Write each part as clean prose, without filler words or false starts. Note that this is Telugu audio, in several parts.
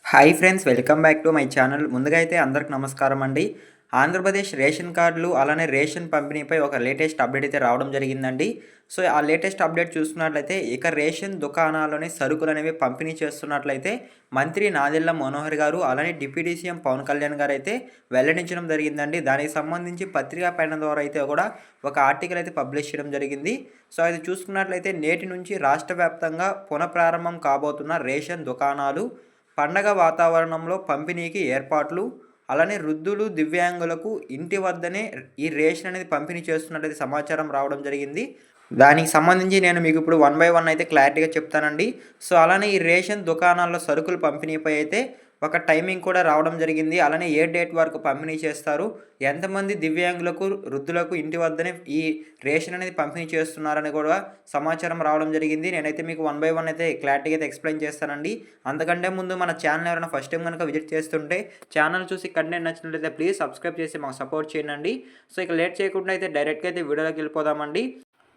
Hi friends, welcome back to my channel. ముందుగా అయితే అందరికి నమస్కారం అండి. ఆంధ్రప్రదేశ్ రేషన్ కార్డులు అలానే రేషన్ పంపిణీపై ఒక లేటెస్ట్ అప్డేట్ అయితే రావడం జరిగిందండి. సో ఆ లేటెస్ట్ అప్డేట్ చూసుకున్నట్లయితే ఇక రేషన్ దుకాణాల్లోనే సరుకులు అనేవి పంపిణీ చేస్తున్నట్లయితే మంత్రి నాదెళ్ల మనోహర్ గారు అలానే డిప్యూటీ సీఎం పవన్ కళ్యాణ్ గారు అయితే వెల్లడించడం జరిగిందండి. దానికి సంబంధించి పత్రికా ప్రకటన ద్వారా అయితే కూడా ఒక ఆర్టికల్ అయితే పబ్లిష్ చేయడం జరిగింది. సో అది చూసుకున్నట్లయితే నేటి నుంచి రాష్ట్ర వ్యాప్తంగా పునఃప్రారంభం కాబోతున్న రేషన్ దుకాణాలు, పండగ వాతావరణంలో పంపిణీకి ఏర్పాట్లు, అలానే వృద్ధులు, దివ్యాంగులకు ఇంటి వద్దనే ఈ రేషన్ అనేది పంపిణీ చేస్తున్నట్లయితే సమాచారం రావడం జరిగింది. దానికి సంబంధించి నేను మీకు ఇప్పుడు వన్ బై వన్ అయితే క్లారిటీగా చెప్తానండి. సో అలానే ఈ రేషన్ దుకాణాల్లో సరుకులు పంపిణీపై అయితే ఒక టైమింగ్ కూడా రావడం జరిగింది. అలానే ఏ డేట్ వరకు పంపిణీ చేస్తారు, ఎంతమంది దివ్యాంగులకు, వృద్ధులకు ఇంటి వద్దనే ఈ రేషన్ అనేది పంపిణీ చేస్తున్నారని కూడా సమాచారం రావడం జరిగింది. నేనైతే మీకు వన్ బై వన్ అయితే క్లారిటీగా అయితే ఎక్స్ప్లెయిన్ చేస్తానండి. అంతకంటే ముందు మన ఛానల్ ఎవరైనా ఫస్ట్ టైం కనుక విజిట్ చేస్తుంటే ఛానల్ చూసి కంటెంట్ నచ్చినట్లయితే ప్లీజ్ సబ్స్క్రైబ్ చేసి మాకు సపోర్ట్ చేయండి. సో ఇక లేట్ చేయకుండా అయితే డైరెక్ట్గా అయితే వీడియోలోకి వెళ్ళిపోదామండి.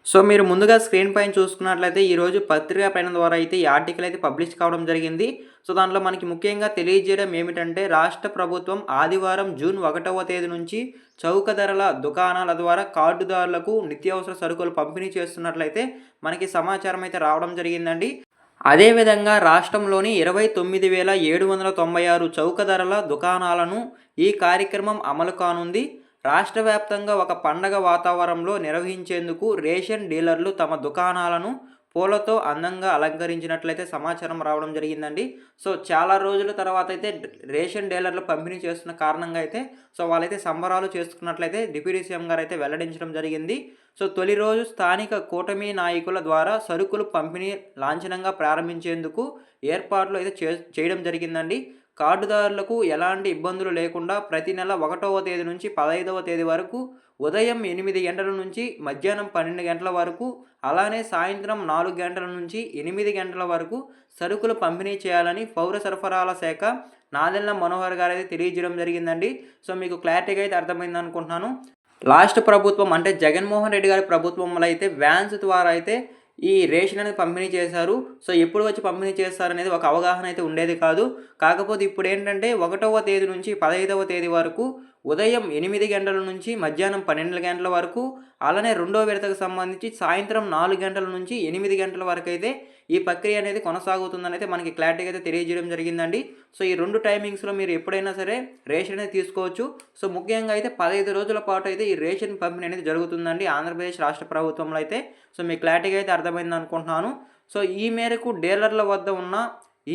సో మీరు ముందుగా స్క్రీన్ పైన చూసుకున్నట్లయితే ఈరోజు పత్రికా పైన ద్వారా అయితే ఈ ఆర్టికల్ అయితే పబ్లిష్ కావడం జరిగింది. సో దాంట్లో మనకి ముఖ్యంగా తెలియజేయడం ఏమిటంటే, రాష్ట్ర ప్రభుత్వం ఆదివారం జూన్ 1వ తేదీ నుంచి చౌక ధరల దుకాణాల ద్వారా కార్డుదారులకు నిత్యావసర సరుకులు పంపిణీ చేస్తున్నట్లయితే మనకి సమాచారం అయితే రావడం జరిగిందండి. అదేవిధంగా రాష్ట్రంలోని 29,796 చౌక ధరల దుకాణాలను ఈ కార్యక్రమం అమలు కానుంది. రాష్ట్ర వ్యాప్తంగా ఒక పండగ వాతావరణంలో నిర్వహించేందుకు రేషన్ డీలర్లు తమ దుకాణాలను పూలతో అందంగా అలంకరించినట్లయితే సమాచారం రావడం జరిగిందండి. సో చాలా రోజుల తర్వాత అయితే రేషన్ డీలర్లు పంపిణీ చేస్తున్న కారణంగా అయితే సో వాళ్ళైతే సంబరాలు చేసుకున్నట్లయితే డిప్యూటీ సీఎం గారు అయితే వెల్లడించడం జరిగింది. సో తొలి రోజు స్థానిక కూటమి నాయకుల ద్వారా సరుకులు పంపిణీ లాంఛనంగా ప్రారంభించేందుకు ఏర్పాట్లు అయితే చేయడం జరిగిందండి. కార్డుదారులకు ఎలాంటి ఇబ్బందులు లేకుండా ప్రతి నెల 1వ తేదీ నుంచి 15వ తేదీ వరకు ఉదయం 8 గంటల నుంచి మధ్యాహ్నం 12 గంటల వరకు, అలానే సాయంత్రం 4 గంటల నుంచి 8 గంటల వరకు సరుకులు పంపిణీ చేయాలని పౌర సరఫరాల శాఖ నాదెళ్ల మనోహర్ గారు అయితే తెలియజేయడం జరిగిందండి. సో మీకు క్లారిటీగా అయితే అర్థమైంది అనుకుంటున్నాను. లాస్ట్ ప్రభుత్వం అంటే జగన్మోహన్ రెడ్డి గారి ప్రభుత్వంలో అయితే వ్యాన్స్ ద్వారా అయితే ఈ రేషన్ అనేది పంపిణీ చేశారు. సో ఎప్పుడు వచ్చి పంపిణీ చేస్తారనేది ఒక అవగాహన అయితే ఉండేది కాదు. కాకపోతే ఇప్పుడు ఏంటంటే 1వ తేదీ నుంచి 15వ తేదీ వరకు ఉదయం 8 గంటల నుంచి మధ్యాహ్నం 12 గంటల వరకు, అలానే రెండో విడతకు సంబంధించి సాయంత్రం 4 గంటల నుంచి 8 గంటల వరకు అయితే ఈ ప్రక్రియ అనేది కొనసాగుతుందని అయితే మనకి క్లారిటీగా అయితే తెలియజేయడం జరిగిందండి. సో ఈ రెండు టైమింగ్స్లో మీరు ఎప్పుడైనా సరే రేషన్ అనేది తీసుకోవచ్చు. సో ముఖ్యంగా అయితే 15 రోజుల పాటు అయితే ఈ రేషన్ పంపిణీ అనేది జరుగుతుందండి ఆంధ్రప్రదేశ్ రాష్ట్ర ప్రభుత్వంలో అయితే. సో మీకు క్లారిటీగా అయితే అర్థమైంది అనుకుంటున్నాను. సో ఈ మేరకు డీలర్ల వద్ద ఉన్న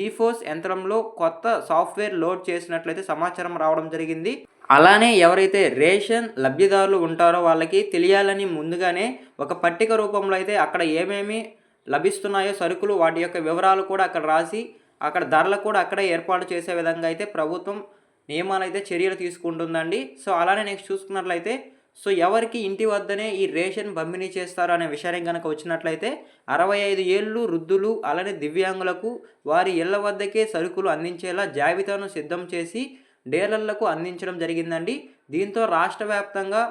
ఈఫోస్ యంత్రంలో కొత్త సాఫ్ట్వేర్ లోడ్ చేసినట్లయితే సమాచారం రావడం జరిగింది. అలానే ఎవరైతే రేషన్ లబ్ధిదారులు ఉంటారో వాళ్ళకి తెలియాలని ముందుగానే ఒక పట్టిక రూపంలో అయితే అక్కడ ఏమేమి లభిస్తున్నాయో సరుకులు, వాటి యొక్క వివరాలు కూడా అక్కడ రాసి అక్కడ ధరలు కూడా అక్కడే ఏర్పాటు చేసే విధంగా అయితే ప్రభుత్వం నియమాలు అయితే చర్యలు తీసుకుంటుందండి. సో అలానే నెక్స్ట్ చూసుకున్నట్లయితే సో ఎవరికి ఇంటి వద్దనే ఈ రేషన్ పంపిణీ చేస్తారు అనే విషయానికి కనుక వచ్చినట్లయితే 65 ఏళ్ళు వృద్ధులు అలానే దివ్యాంగులకు వారి ఇళ్ల వద్దకే సరుకులు అందించేలా జాబితాను సిద్ధం చేసి డీలర్లకు అందించడం జరిగిందండి. దీంతో రాష్ట్ర వ్యాప్తంగా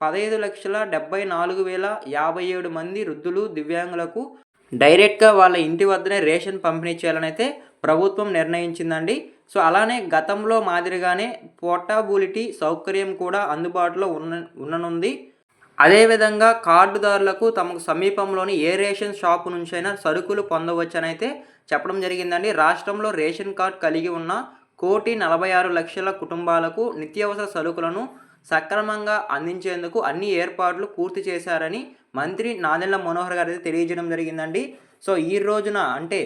15,74,057 మంది వృద్ధులు, దివ్యాంగులకు డైరెక్ట్గా వాళ్ళ ఇంటి వద్దనే రేషన్ పంపిణీ చేయాలని అయితే ప్రభుత్వం నిర్ణయించిందండి. సో అలానే గతంలో మాదిరిగానే పోర్టబిలిటీ సౌకర్యం కూడా అందుబాటులో ఉండనుంది. అదేవిధంగా కార్డుదారులకు తమకు సమీపంలోని ఏ రేషన్ షాపు నుంచైనా సరుకులు పొందవచ్చని అయితే చెప్పడం జరిగిందండి. రాష్ట్రంలో రేషన్ కార్డు కలిగి ఉన్న 1,46,00,000 కుటుంబాలకు నిత్యావసర సరుకులను సక్రమంగా అందించేందుకు అన్ని ఏర్పాట్లు పూర్తి చేశారని మంత్రి నాదెళ్ల మనోహర్ గారు అయితే తెలియజేయడం జరిగిందండి. సో ఈ రోజున అంటే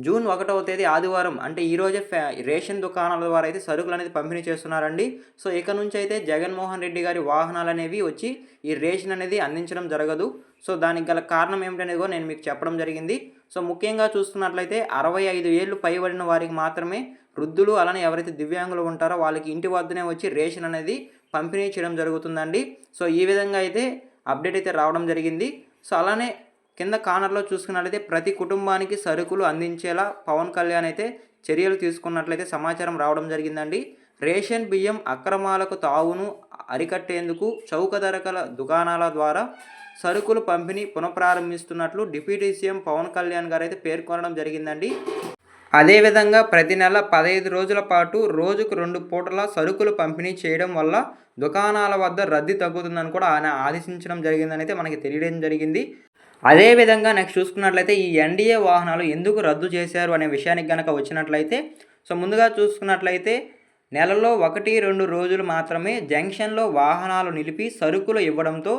జూన్ 1వ తేదీ ఆదివారం అంటే ఈరోజే రేషన్ దుకాణాల ద్వారా అయితే సరుకులు అనేది పంపిణీ చేస్తున్నారండి. సో ఇక నుంచి అయితే జగన్మోహన్ రెడ్డి గారి వాహనాలు అనేవి వచ్చి ఈ రేషన్ అనేది అందించడం జరగదు. సో దానికి గల కారణం ఏమిటనేది కూడా నేను మీకు చెప్పడం జరిగింది. సో ముఖ్యంగా చూస్తున్నట్లయితే 65 ఏళ్ళు పైబడిన వారికి మాత్రమే, వృద్ధులు అలానే ఎవరైతే దివ్యాంగులు ఉంటారో వాళ్ళకి ఇంటి వద్దనే వచ్చి రేషన్ అనేది పంపిణీ చేయడం జరుగుతుందండి. సో ఈ విధంగా అయితే అప్డేట్ అయితే రావడం జరిగింది. సో అలానే కింద కార్నర్లో చూసుకున్నట్లయితే ప్రతి కుటుంబానికి సరుకులు అందించేలా పవన్ కళ్యాణ్ అయితే చర్యలు తీసుకున్నట్లయితే సమాచారం రావడం జరిగిందండి. రేషన్ బియ్యం అక్రమాలకు తావును అరికట్టేందుకు చౌక ధరల దుకాణాల ద్వారా సరుకులు పంపిణీ పునఃప్రారంభిస్తున్నట్లు డిప్యూటీ సీఎం పవన్ కళ్యాణ్ గారు అయితే పేర్కొనడం జరిగిందండి. అదేవిధంగా ప్రతి నెల 15 రోజుల పాటు రోజుకు 2 పూటల సరుకులు పంపిణీ చేయడం వల్ల దుకాణాల వద్ద రద్దీ తగ్గుతుందని కూడా ఆయన ఆదేశించడం జరిగిందనైతే మనకి తెలియడం జరిగింది. అదేవిధంగా నెక్స్ట్ చూసుకున్నట్లయితే ఈ ఎన్‌డీఏ వాహనాలు ఎందుకు రద్దు చేశారు అనే విషయానికి గనక వచ్చినట్లయితే, ముందుగా చూసుకున్నట్లయితే నెలలో 1, 2 రోజులు మాత్రమే జంక్షన్‌లో వాహనాలు నిలిపి సరుకులు ఇవ్వడంతో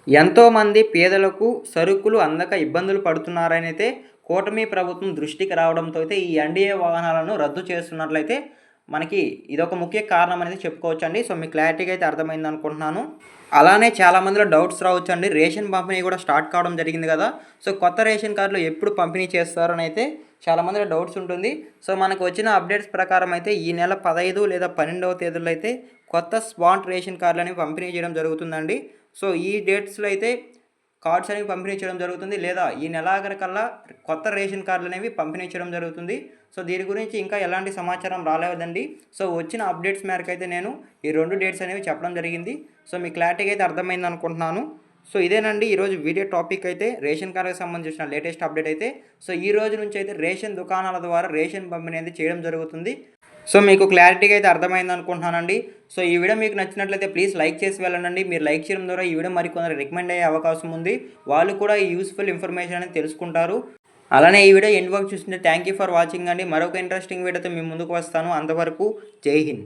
ఎంతోమంది పేదలకు సరుకులు అందక ఇబ్బందులు పడుతున్నారనైతే కూటమి ప్రభుత్వం దృష్టికి రావడంతో అయితే ఈ ఎన్‌డీఏ వాహనాలను రద్దు చేస్తున్నట్లయితే మనకి ఇదొక ముఖ్య కారణం అనేది చెప్పుకోవచ్చండి. మీకు క్లారిటీగా అయితే అర్థమైంది అనుకుంటున్నాను. అలానే చాలామందిలో డౌట్స్ రావచ్చండి. రేషన్ పంపిణీ కూడా స్టార్ట్ కావడం జరిగింది కదా! కొత్త రేషన్ కార్డులు ఎప్పుడు పంపిణీ చేస్తారని అయితే చాలామందిలో డౌట్స్ ఉంటుంది. మనకు వచ్చిన అప్డేట్స్ ప్రకారం అయితే ఈ నెల 15 లేదా 12వ తేదీలో అయితే కొత్త స్మార్ట్ రేషన్ కార్డులు పంపిణీ చేయడం జరుగుతుందండి. ఈ డేట్స్‌లో అయితే కార్డ్స్ అనేవి పంపిణీ చేయడం జరుగుతుంది. లేదా ఈ నెలాఖరికల్లా కొత్త రేషన్ కార్డులు అనేవి పంపిణీ చేయడం జరుగుతుంది. దీని గురించి ఇంకా ఎలాంటి సమాచారం రాలేదండి. వచ్చిన అప్డేట్స్ మేరకు అయితే నేను ఈ 2 డేట్స్ అనేవి చెప్పడం జరిగింది. మీకు క్లారిటీగా అయితే అర్థమైంది అనుకుంటున్నాను. ఇదేనండి ఈరోజు వీడియో టాపిక్ అయితే రేషన్ కార్డుకి సంబంధించిన లేటెస్ట్ అప్డేట్ అయితే. ఈ రోజు నుంచి అయితే రేషన్ దుకాణాల ద్వారా రేషన్ పంపిణీ అనేది చేయడం జరుగుతుంది. మీకు క్లారిటీగా అయితే అర్థమైంది అనుకుంటున్నానండి. ఈ వీడియో మీకు నచ్చినట్లయితే ప్లీజ్ లైక్ చేసి వెళ్ళండి. మీరు లైక్ చేయడం ద్వారా ఈ వీడియో మరికొందరు రికమెండ్ అయ్యే అవకాశం ఉంది. వాళ్ళు కూడా ఈ యూస్ఫుల్ ఇన్ఫర్మేషన్ అనేది తెలుసుకుంటారు. అలానే ఈ వీడియో ఎండ్ వరకు చూస్తుంటే థ్యాంక్ యూ ఫర్ వాచింగ్ అండి. మరొక ఇంట్రెస్టింగ్ వీడియోతో మీ ముందుకు వస్తాను. అంతవరకు జై హింద్.